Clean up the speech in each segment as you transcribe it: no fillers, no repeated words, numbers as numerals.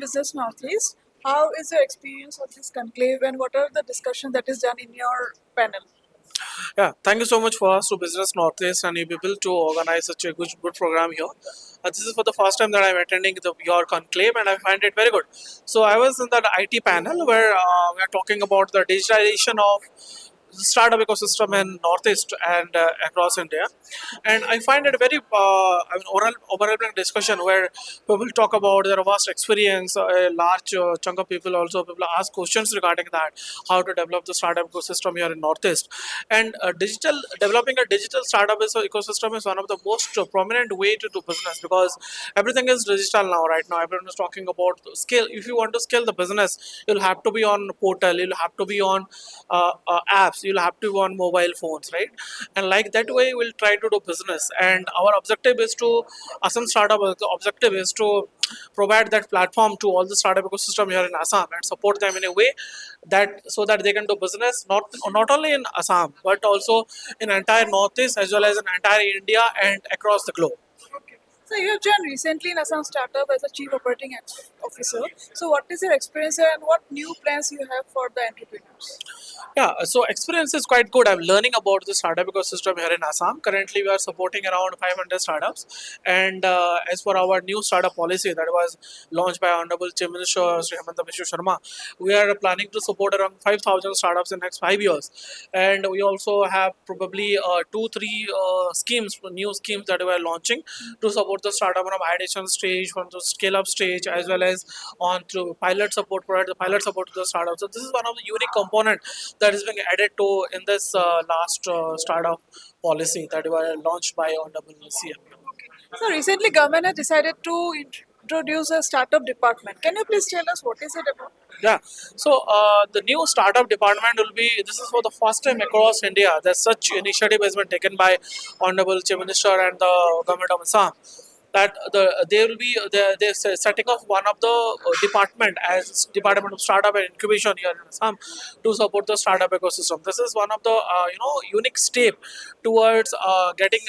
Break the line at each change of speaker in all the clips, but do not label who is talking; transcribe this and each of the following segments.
Business Northeast. How is your experience of this conclave and what are the discussion that is done in your panel?
Yeah, thank you so much for us to Business Northeast and you people to organize such a good program here. This is for the first time that I'm attending your conclave and I find it very good. So I was in that IT panel where we are talking about the digitalization of the startup ecosystem in Northeast and across India. And I find it a very overwhelming discussion where people talk about their vast experience. A large chunk of people ask questions regarding that, how to develop the startup ecosystem here in Northeast. And developing a digital startup ecosystem is one of the most prominent way to do business because everything is digital now. Right now, everyone is talking about scale. If you want to scale the business, you'll have to be on portal. You'll have to be on apps. You'll have to be on mobile phones, right? And like that way, we'll try to do business. And our objective is to Assam Startup. The objective is to provide that platform to all the startup ecosystem here in Assam and support them in a way that so that they can do business not only in Assam but also in entire Northeast as well as in entire India and across the globe.
Okay. So you have joined recently in Assam Startup as a Chief Operating Officer. So what is your experience and what new plans you have for the entrepreneurs?
Yeah, so experience is quite good. I'm learning about the startup ecosystem here in Assam. Currently, we are supporting around 500 startups. And as for our new startup policy that was launched by Honorable Chief Minister Sri Himanta Sarma, we are planning to support around 5,000 startups in the next 5 years. And we also have probably two, three new schemes that we are launching to support the startup from ideation stage, from the scale up stage, as well as on through pilot support, provide the pilot support to the startup. So this is one of the unique component that is being added to in this last startup policy that were launched by Honorable CM.
So recently government has decided to introduce a startup department. Can you please tell us what is it about?
Yeah, so the new startup department will be. This is for the first time across India that such initiative has been taken by Honorable Chief Minister and the government of Assam. That they will be they're setting up one of the department as Department of Startup and Incubation here in Assam to support the startup ecosystem. This is one of the unique step towards getting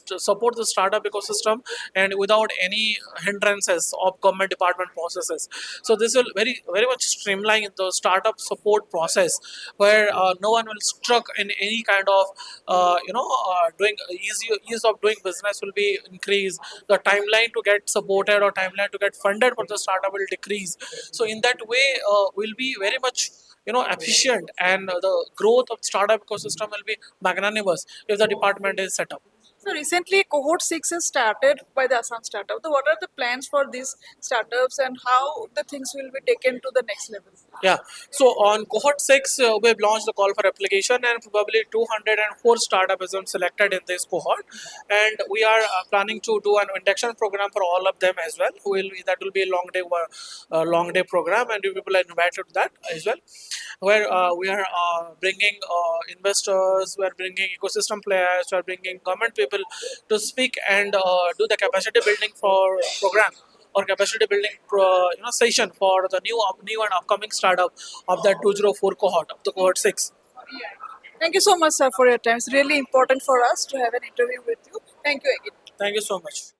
to support the startup ecosystem and without any hindrances of government department processes. So this will very much streamline the startup support process where no one will struck in any kind of doing ease of doing business will be increased. The timeline to get supported or timeline to get funded for the startup will decrease. So in that way, will be very much efficient, and the growth of startup ecosystem will be magnanimous if the department is set up.
So recently Cohort 6 is started by the Assam Startup. So what are the plans for these startups and how the things will be taken to the next level?
Yeah, so on Cohort 6, we have launched the call for application, and probably 204 startups have been selected in this cohort. And we are planning to do an induction program for all of them as well. That will be a long day program, and you people are invited to that as well. Where we are bringing investors, we are bringing ecosystem players, we are bringing government people to speak and do the capacity building for program or capacity building session for the new and upcoming startup of that 204 cohort of the cohort 6.
Thank you so much, sir, for your time. It's really important for us to have an interview with you. Thank you again.
Thank you so much.